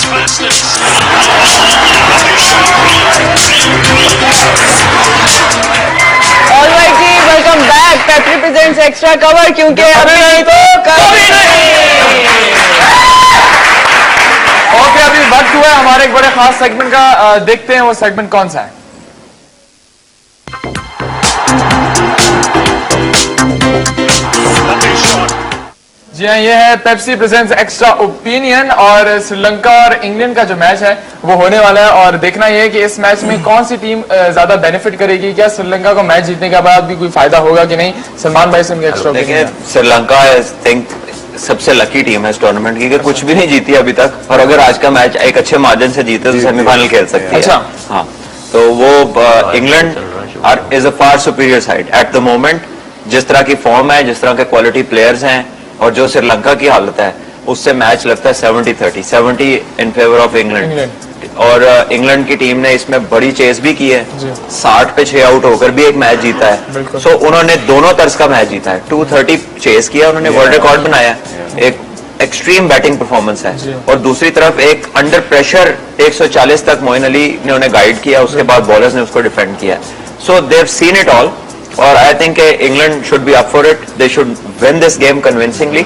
Alright जी, welcome back. Pepsi presents Extra Cover, क्योंकि अभी नहीं तो कभी नहीं। ओके, अभी वक्त हुआ है हमारे एक बड़े खास सेगमेंट का। देखते हैं वो सेगमेंट कौन सा है। जी हाँ, ये है पेप्सी प्रेजेंट्स एक्स्ट्रा ओपिनियन। और श्रीलंका और इंग्लैंड का जो मैच है वो होने वाला है, और देखना यह है कि इस मैच में कौन सी टीम ज्यादा बेनिफिट करेगी। क्या श्रीलंका को मैच जीतने के बाद भी कोई फायदा होगा कि नहीं? सलमान भाई से extra opinion. Sri Lanka I think सबसे लकी टीम है इस टूर्नामेंट की, कुछ भी नहीं जीती अभी तक, और अगर आज का मैच एक अच्छे मार्जिन से जीते तो सेमीफाइनल खेल सकती है। अच्छा, हाँ, तो वो England is a far superior side at the moment. जिस तरह की फॉर्म है, जिस तरह के क्वालिटी प्लेयर्स हैं, और जो श्रीलंका की हालत है, उससे मैच लगता है 70-30, 70 इन फेवर ऑफ इंग्लैंड। और इंग्लैंड की टीम ने इसमें बड़ी चेस भी की है, 60 पे 6 आउट होकर भी एक मैच जीता है। सो उन्होंने दोनों तर्ज का मैच जीता है। 230 चेस किया उन्होंने, वर्ल्ड रिकॉर्ड बनाया, एक एक्सट्रीम बैटिंग परफॉर्मेंस है। और दूसरी तरफ एक अंडर प्रेशर 140 तक मोइन अली ने उन्हें गाइड किया, उसके बाद बॉलर्स ने उसको डिफेंड किया। So they have seen it all, और I think England should be up for it, they should win this game convincingly.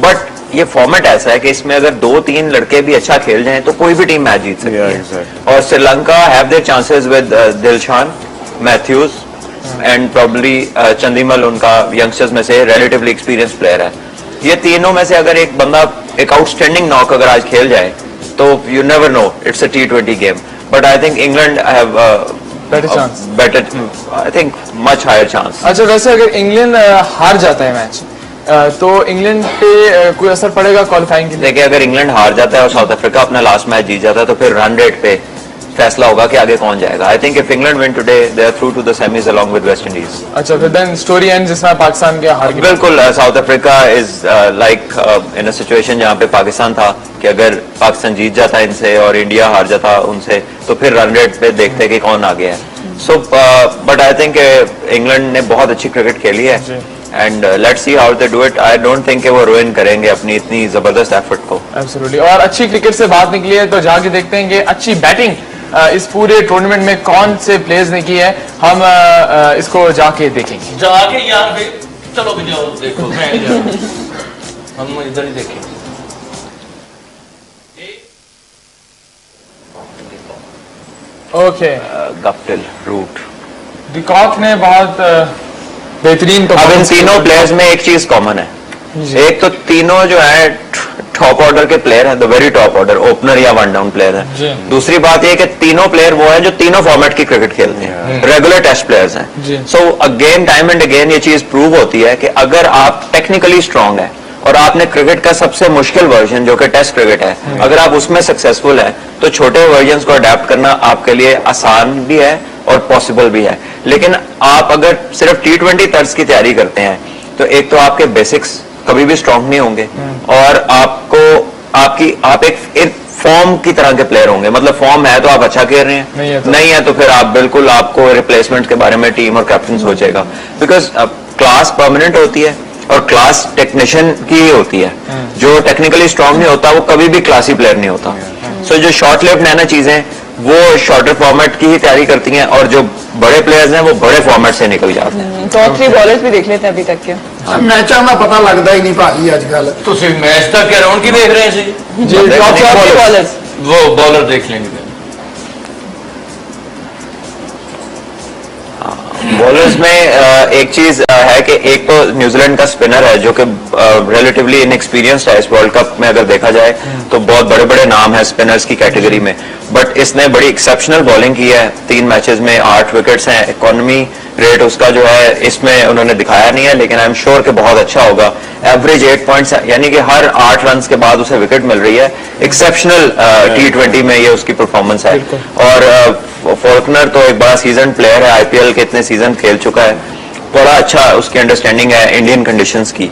But ये फॉर्मेट ऐसा है कि इसमें अगर 2-3 लड़के भी अच्छा खेल जाएं तो कोई भी टीम मैच जीत सकती है। और Sri Lanka have their chances with Dilshan, Mathews and probably Chandimal, उनका यंगस्टर्स में से रिलेटिवली एक्सपीरियंस प्लेयर है। ये तीनों में से अगर एक बंदा एक आउटस्टैंडिंग नॉक अगर आज खेल जाए तो you never know, it's a T20 game. But I think England have better, I think much higher chance. अच्छा, वैसे अगर इंग्लैंड हार जाता है मैच तो इंग्लैंड पे कोई असर पड़ेगा क्वालिफाइंग के लिए? देखिए, अगर इंग्लैंड हार जाता है और साउथ अफ्रीका अपना लास्ट मैच जीत जाता है तो फिर रन रेट पे फैसला होगा कि आगे कौन जाएगा। I think if England win today they are through to the semis along with West Indies. अच्छा, फिर देन स्टोरी एंड जिसमें पाकिस्तान के हार गए। बिल्कुल, south Africa is like in a situation जहां पे पाकिस्तान था कि अगर पाकिस्तान जीत जाता इनसे और इंडिया हार जाता उनसे तो फिर रन रेट पे देखते कि कौन आगे है। So but I think England ने बहुत अच्छी क्रिकेट खेली है, and let's see how they do it. I don't think वो रुइन करेंगे अपनी इतनी जबरदस्त एफर्ट को। एब्सोल्युटली। और अच्छी क्रिकेट से बात निकली है तो जाके देखते हैं कि अच्छी बैटिंग इस पूरे टूर्नामेंट में कौन से प्लेयर्स ने की है। हम इसको जाके देखेंगे। जाके यार चलो भी जाओ, देखो हम इधर ही देखेंगे। ओके, गप्टिल, रूट, डिकॉक ने बहुत बेहतरीन। तो अब इन तीनों प्लेयर्स में एक चीज कॉमन है, एक तो तीनों जो है टॉप ऑर्डर के प्लेयर हैं, the very top order, opener या वन डाउन प्लेयर हैं। दूसरी बात यह कि तीनों प्लेयर वो हैं जो तीनों फॉर्मेट की क्रिकेट खेलते हैं, रेगुलर टेस्ट प्लेयर्स हैं। So again time and again ये चीज प्रूव होती है कि अगर आप टेक्निकली स्ट्रांग है और आपने क्रिकेट का सबसे मुश्किल वर्जन जो कि टेस्ट क्रिकेट है, अगर आप उसमें सक्सेसफुल है तो छोटे वर्जन को अडेप्ट करना आपके लिए आसान भी है और पॉसिबल भी है। लेकिन आप अगर सिर्फ T20 तर्ज की तैयारी करते हैं तो एक तो आपके बेसिक्स कभी भी स्ट्रांग नहीं होंगे, और आप एक फॉर्म की तरह के प्लेयर होंगे। मतलब फॉर्म है तो आप अच्छा खेल रहे हैं, नहीं है तो फिर आप बिल्कुल, आपको रिप्लेसमेंट के बारे में टीम और कैप्टन सोचेगा। बिकॉज क्लास परमानेंट होती है और क्लास टेक्नीशियन की ही होती है। जो टेक्निकली स्ट्रांग नहीं होता वो कभी भी क्लासी प्लेयर नहीं होता। सो जो शॉर्ट लिव्ड नैनो चीजें वो शॉर्टर फॉर्मेट की ही तैयारी करती हैं, और जो बड़े प्लेयर्स हैं वो बड़े फॉर्मेट से निकल जाते हैं। टॉप 3 बॉलर्स भी देख लेते हैं अभी तक के। मैचों का पता लगता ही नहीं भाजी आजकल। तो सिर्फ मैच तक क्या राउंड की देख रहे हैं जी? टॉप 3 बॉलर्स, वो बॉलर देख लेंगे। बॉलर्स में एक चीज है कि एक तो न्यूजीलैंड का स्पिनर है जो कि रिलेटिवली इनएक्सपीरियंस्ड है। इस वर्ल्ड कप में अगर देखा जाए तो बहुत बड़े बड़े नाम है स्पिनर्स की कैटेगरी में, बट इसने बड़ी एक्सेप्शनल बॉलिंग की है। 3 मैचेस में 8 विकेट्स हैं। इकोनॉमी रेट उसका जो है इसमें उन्होंने दिखाया नहीं है, लेकिन आई एम श्योर कि बहुत अच्छा होगा। एवरेज 8 पॉइंट्स, यानी कि हर 8 रन के बाद उसे विकेट मिल रही है। एक्सेप्शनल T20 में ये उसकी परफॉर्मेंस है। और फॉल्कनर तो एक बड़ा सीजन प्लेयर है, IPL के इतने सीजन खेल चुका है, बड़ा अच्छा उसकी अंडरस्टैंडिंग है इंडियन कंडीशंस की।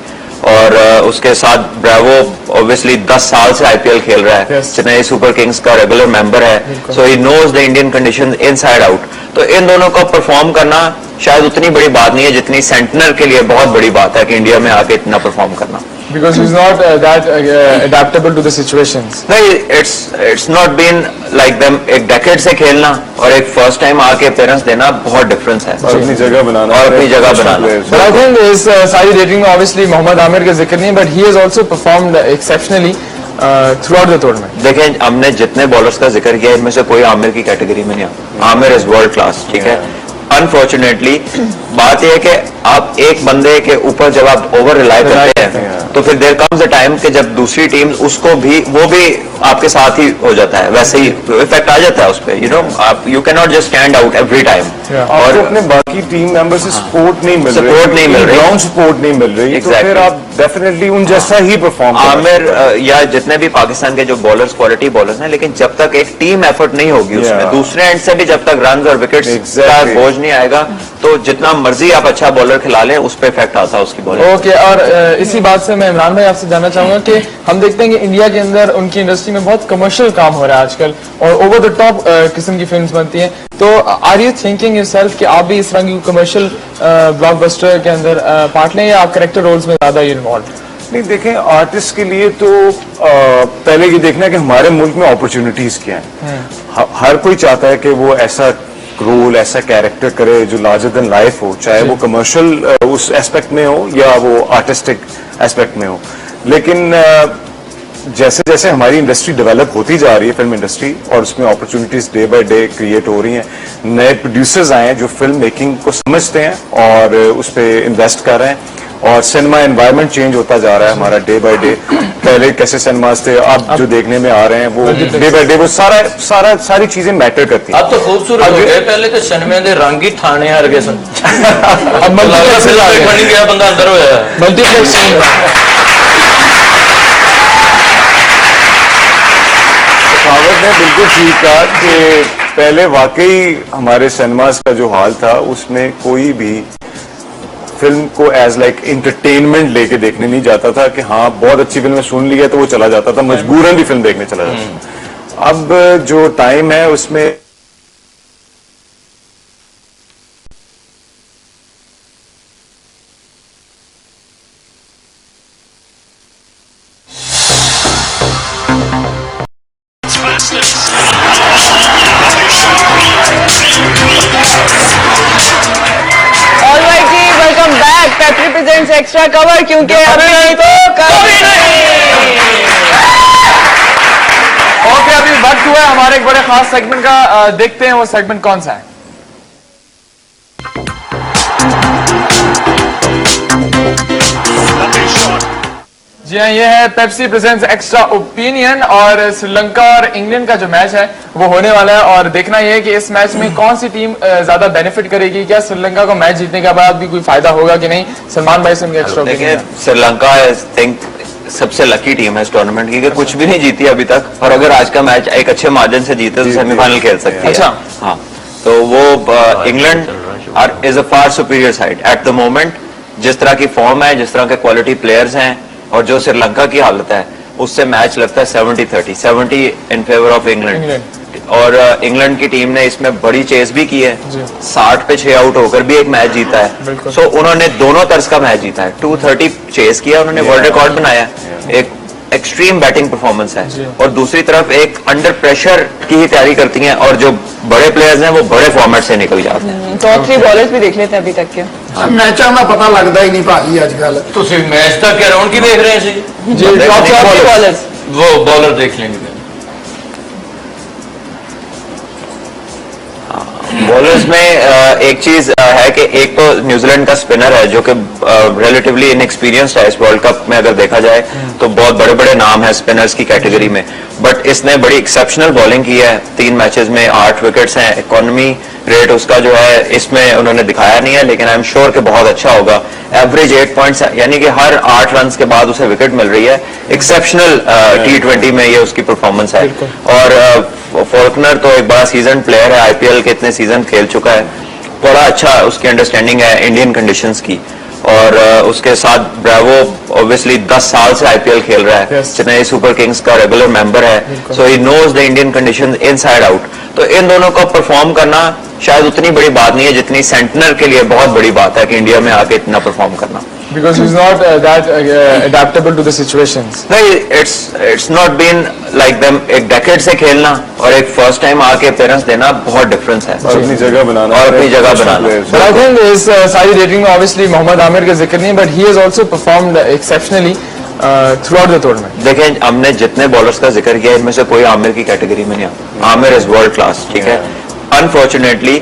और उसके साथ ब्रावो ऑब्वियसली 10 साल से IPL खेल रहा है, चेन्नई सुपर किंग्स का रेगुलर मेंबर है, so he knows the Indian conditions inside out. तो इन दोनों को परफॉर्म करना शायद उतनी बड़ी बात नहीं है जितनी सेंटनर के लिए बहुत बड़ी बात है कि इंडिया में आके इतना परफॉर्म करना। because he's not that adaptable to the situations. नहीं, it's not been like them. एक डेकेड से खेलना और एक फर्स्ट टाइम आके अपीयरेंस देना बहुत डिफरेंस है और अपनी जगह बनाना और अपनी जगह बनाना। But I think इस सारी रेटिंग में obviously मोहम्मद आमिर का जिक्र नहीं, but he has also performed exceptionally throughout the tournament. देखें, हमने जितने बॉलर्स का जिक्र किया इनमें से कोई आमिर की कैटेगरी में नहीं आता। आमिर इज वर्ल्ड क्लास, ठीक है। अनफॉर्चुनेटली बात यह है कि आप एक बंदे के ऊपर जब आप ओवर रिलाई करते हैं तो फिर देयर कम्स अ टाइम कि जब दूसरी टीम उसको भी वो भी आपके साथ ही हो जाता है, वैसे ही इफेक्ट आ जाता है उस पर। यू नो, आप you can not just stand out every time. और अपने बाकी टीम मेंबर से सपोर्ट नहीं मिल रही, ग्राउंड सपोर्ट नहीं मिल रही, तो फिर आप डेफिनेटली उन जैसा ही परफॉर्म। आमिर या जितने भी पाकिस्तान के जो बॉलर्स क्वालिटी बॉलर्स हैं, लेकिन जब तक एक टीम एफर्ट नहीं होगी उसमें, दूसरे एंड से भी जब तक रन और विकेट्स का बोझ नहीं आएगा, तो जितना मर्जी आप अच्छा बॉलर खिला लें उस पर इफेक्ट आता है उसकी बॉलिंग। ओके, और इसी बात से मैं इमरान भाई आपसे जानना चाहूंगा कि हम देखते हैं कि इंडिया के अंदर उनकी इंडस्ट्री में बहुत कमर्शियल काम हो रहा है आजकल और ओवर द टॉप किस्म की फिल्म्स बनती हैं, तो आर यू थिंकिंग योरसेल्फ कि आप भी इस तरह की कमर्शियल ब्लॉकबस्टर के अंदर पार्ट लें या आप कैरेक्टर रोल्स में ज्यादा इन्वॉल्व? नहीं, देखें, आर्टिस्ट के लिए तो पहले ये देखना है कि हमारे मुल्क में अपॉर्चुनिटीज क्या हैं। हर कोई चाहता है कि वो ऐसा रोल, ऐसा कैरेक्टर करे जो लार्जर देन लाइफ हो, चाहे वो कमर्शियल उस एस्पेक्ट में हो या वो आर्टिस्टिक एस्पेक्ट में हो। लेकिन जैसे जैसे हमारी इंडस्ट्री डेवलप होती जा रही है, फिल्म इंडस्ट्री, और उसमें opportunities day by day create हो रही हैं, नए प्रोड्यूसर्स आए हैं जो फिल्म मेकिंग को समझते हैं और उस पर इन्वेस्ट कर रहे हैं, और सिनेमा एनवायरनमेंट चेंज होता जा रहा है हमारा डे बाय डे। पहले कैसे सिनेमास थे, अब जो देखने में आ रहे हैं वो डे बाय डे वो सारी चीजें मैटर करती हैं। अब तो खूबसूरत हो गए, पहले तो सिनेमा के रंग ही ठाणे हरगे सन। अब मल्टीप्लेक्स बन गया, बंदा अंदर होया मल्टीप्लेक्स कहावत ने बिल्कुल ठीक कहा कि पहले वाकई हमारे सिनेमास का जो हाल था उसमें कोई भी फिल्म को एज लाइक एंटरटेनमेंट लेके देखने नहीं जाता था कि हाँ बहुत अच्छी फिल्म सुन ली है तो वो चला जाता था, मजबूरन भी फिल्म देखने चला जाता था। अब जो टाइम है उसमें प्रेजेंट्स एक्स्ट्रा कवर, क्योंकि अभी नहीं तो कभी नहीं। ओके, अभी वक्त हुआ है हमारे एक बड़े खास सेगमेंट का, देखते हैं वो सेगमेंट कौन सा है। जी हाँ, ये है पेप्सी प्रेजेंट्स एक्स्ट्रा ओपिनियन, और श्रीलंका और इंग्लैंड का जो मैच है वो होने वाला है, और देखना यह है कि इस मैच में कौन सी टीम ज्यादा बेनिफिट करेगी। क्या श्रीलंका को मैच जीतने के बाद भी कोई फायदा होगा कि नहीं? सलमान भाई से उनके extra opinion. Sri Lanka I think सबसे लकी टीम है इस टूर्नामेंट की, कुछ भी नहीं जीती अभी तक, और अगर आज का मैच एक अच्छे मार्जिन से जीते तो सेमीफाइनल खेल सकती है। अच्छा, हाँ, तो वो England is a far superior side at the moment. जिस तरह की फॉर्म है, जिस तरह के क्वालिटी प्लेयर्स हैं, और जो श्रीलंका की हालत है, उससे मैच लगता है 70-30, 70 इन फेवर ऑफ इंग्लैंड। और इंग्लैंड की टीम ने इसमें बड़ी चेस भी की है, 60 पे 6 आउट होकर भी एक मैच जीता है। सो उन्होंने दोनों तर्ज का मैच जीता है, 230 चेस किया उन्होंने, वर्ल्ड रिकॉर्ड बनाया, एक एक्सट्रीम बैटिंग परफॉर्मेंस है, और दूसरी तरफ एक अंडर प्रेशर की ही तैयारी करती हैं, और जो बड़े प्लेयर्स हैं वो बड़े फॉर्मेट से निकल जाते हैं। टॉप 3 बॉलर्स भी देख लेते हैं अभी तक के। मैचों का पता लगता ही नहीं भाई आजकल। तो सिर्फ मैच तक क्या राउंड की देख रहे हैं जी? टॉप 3 बॉलर्स, वो बॉलर देख लेंगे। बॉलर्स में एक चीज है कि एक तो न्यूजीलैंड का स्पिनर है जो कि रिलेटिवली इनएक्सपीरियंस्ड है इस वर्ल्ड कप में, अगर देखा जाए तो बहुत बड़े बड़े नाम है स्पिनर्स की कैटेगरी में, बट इसने बड़ी एक्सेप्शनल बॉलिंग की है। 3 मैचेस में 8 विकेट्स हैं, इकोनॉमी रेट उसका जो है इसमें उन्होंने दिखाया नहीं है, लेकिन आई एम श्योर कि बहुत अच्छा होगा। एवरेज 8 पॉइंट्स, यानी कि हर 8 रन के बाद उसे विकेट मिल रही है। एक्सेप्शनल T20 में ये उसकी परफॉर्मेंस है। और फॉल्कनर तो एक बड़ा सीजन प्लेयर है, IPL के इतने सीजन खेल चुका है, बड़ा अच्छा उसकी अंडरस्टैंडिंग है इंडियन कंडीशंस की। और उसके साथ ब्रावो ऑब्वियसली 10 साल से IPL खेल रहा है, चेन्नई सुपर किंग्स का रेगुलर मेंबर है, so he knows the Indian conditions inside out. तो इन दोनों को परफॉर्म करना शायद उतनी बड़ी बात नहीं है जितनी सेंटनर के लिए बहुत बड़ी बात है कि इंडिया में आके इतना परफॉर्म करना। because he's not that adaptable to the situations. नहीं, it's not been like them. एक डेकेड से खेलना और एक फर्स्ट टाइम आके पेरेंट्स देना बहुत डिफरेंस है और अपनी जगह बनाना और अपनी जगह बनाना। But I think इस सारी रेटिंग में obviously मोहम्मद आमिर का जिक्र नहीं, but he has also performed exceptionally throughout the tournament. देखें, हमने जितने बॉलर्स का जिक्र किया इनमें से कोई आमिर की कैटेगरी में नहीं आता। आमिर इज वर्ल्ड क्लास, ठीक है। अनफॉर्चुनेटली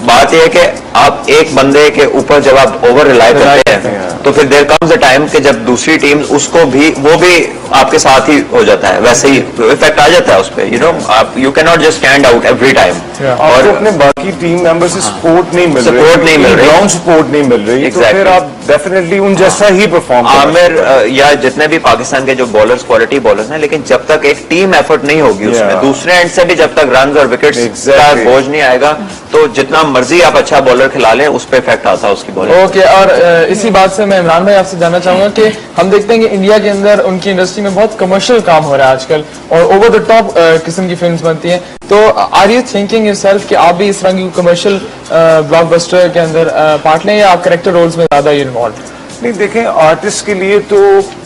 बात यह है कि आप एक बंदे के ऊपर जब आप ओवर रिलाई करते हैं तो फिर देयर कम्स अ टाइम कि जब दूसरी टीम उसको भी वो भी आपके साथ ही हो जाता है, वैसे ही इफेक्ट आ जाता है उस पर। आप you can not just stand out every time. और अपने बाकी टीम मेंबर से सपोर्ट नहीं मिल रही, सपोर्ट नहीं मिल रही, ग्राउंड सपोर्ट नहीं मिल रही, तो फिर आप डेफिनेटली उन जैसा ही परफॉर्म आमिर या जितने भी पाकिस्तान के जो बॉलर्स क्वालिटी बॉलर्स हैं, लेकिन जब तक एक टीम एफर्ट नहीं होगी उसमें दूसरे एंड से भी जब तक रन और विकेट्स का बोझ नहीं आएगा तो जितना मर्जी आप अच्छा बॉलर खिला लें उस पर इफेक्ट आता है उसकी बॉलर। ओके, और इसी बात से मैं इमरान भाई आपसे जानना चाहूंगा कि हम देखते हैं कि इंडिया के अंदर उनकी इंडस्ट्री में बहुत कमर्शियल काम हो रहा है आजकल और ओवर द टॉप किस्म की फिल्म्स बनती हैं, तो आर यू थिंकिंग योरसेल्फ कि आप भी इस तरह की कमर्शियल ब्लॉकबस्टर के अंदर पार्ट लें या आप कैरेक्टर रोल्स में ज्यादा इन्वॉल्व? नहीं, देखें, आर्टिस्ट के लिए तो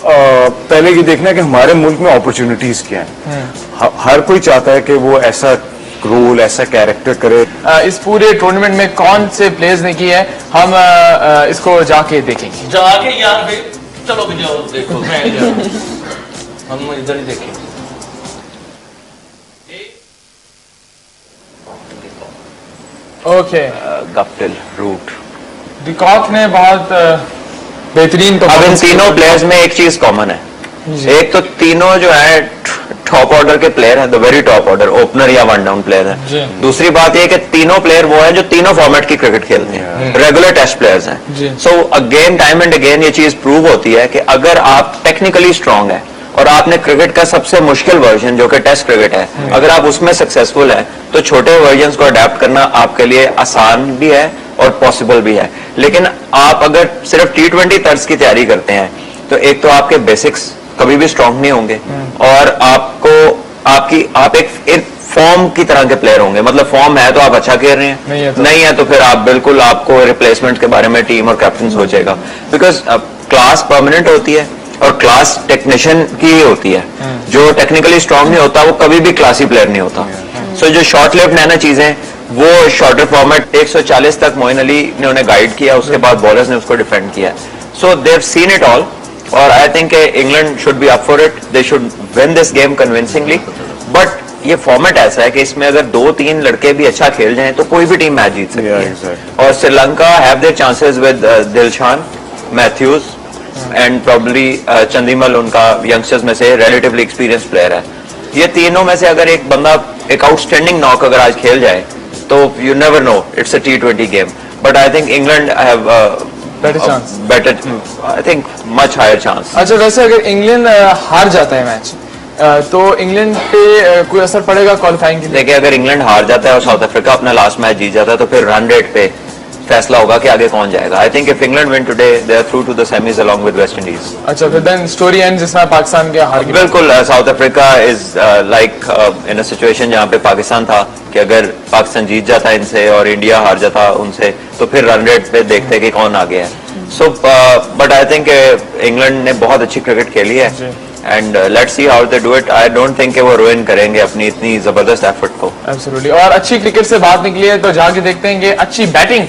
पहले ये देखना है कि हमारे मुल्क में अपॉर्चुनिटीज क्या हैं। हर कोई चाहता है कि वो ऐसा रोल, ऐसा कैरेक्टर करे। इस पूरे टूर्नामेंट में कौन से प्लेयर्स ने की है, हम इसको जाके देखेंगे। जाके यार भाई चलो भी जाओ देखो, मैं हम इधर ही देखें। ओके, गप्टिल, रूट, डिकॉक ने बहुत बेहतरीन अब इन तीनों प्लेयर्स में एक चीज कॉमन है। एक तो तीनों जो है टॉप ऑर्डर के प्लेयर हैं, the very top order, opener या वन डाउन प्लेयर हैं। दूसरी बात यह कि तीनों प्लेयर वो हैं जो तीनों फॉर्मेट की क्रिकेट खेलते हैं, रेगुलर टेस्ट प्लेयर्स हैं। So again time and again ये चीज प्रूव होती है कि अगर आप टेक्निकली स्ट्रांग है और आपने क्रिकेट का सबसे मुश्किल वर्जन जो कि टेस्ट क्रिकेट है, अगर आप उसमें सक्सेसफुल है तो छोटे वर्जन को अडेप्ट करना आपके लिए आसान भी है और पॉसिबल भी है। लेकिन आप अगर सिर्फ T20 तर्ज की तैयारी करते हैं तो एक तो आपके बेसिक्स कभी भी स्ट्रांग नहीं होंगे और आपको आप एक फॉर्म की तरह के प्लेयर होंगे। मतलब फॉर्म है तो आप अच्छा खेल रहे हैं, नहीं है तो फिर आप बिल्कुल आपको रिप्लेसमेंट के बारे में टीम और कैप्टन सोचेगा। बिकॉज क्लास परमानेंट होती है और क्लास टेक्नीशियन की ही होती है। जो टेक्निकली स्ट्रांग नहीं होता वो कभी भी क्लासी प्लेयर नहीं होता। सो जो शॉर्ट लिफ्ट नैना चीजें वो शॉर्टर फॉर्मेट 140 तक मोइन अली ने उन्हें गाइड किया, उसके बाद बॉलर्स ने उसको डिफेंड किया। So they have seen it all और I think England should be up for it, they should win this game convincingly. But ये फॉर्मेट ऐसा है कि इसमें अगर 2-3 लड़के भी अच्छा खेल जाएं तो कोई भी टीम मैच जीत सकती है। और Sri Lanka have their chances with Dilshan, Mathews and probably Chandimal, उनका यंगस्टर्स में से रिलेटिवली एक्सपीरियंस प्लेयर है। ये तीनों में से अगर एक बंदा एक आउटस्टैंडिंग नॉक अगर आज खेल जाए तो you never know, it's a T20 game. But I think England have better, I think much higher chance. अच्छा, वैसे अगर इंग्लैंड हार जाता है मैच तो इंग्लैंड पे कोई असर पड़ेगा क्वालिफाइंग के लिए? देखिए, अगर इंग्लैंड हार जाता है और साउथ अफ्रीका अपना लास्ट मैच जीत जाता है तो फिर रन रेट पे फैसला होगा कि आगे कौन जाएगा। I think if England win today they are through to the semis along with West Indies. अच्छा, फिर देन स्टोरी एंड जिसमें पाकिस्तान के हार गए। बिल्कुल, south Africa is like in a situation जहां पे पाकिस्तान था कि अगर पाकिस्तान जीत जाता इनसे और इंडिया हार जाता उनसे तो फिर रन रेट पे देखते कि कौन आगे है। So but I think England ने बहुत अच्छी क्रिकेट खेली है and let's see how they do it. I don't think वो रुइन करेंगे अपनी इतनी जबरदस्त एफर्ट को। एब्सोल्युटली। और अच्छी क्रिकेट से बात निकली है तो जाके देखते हैं कि अच्छी बैटिंग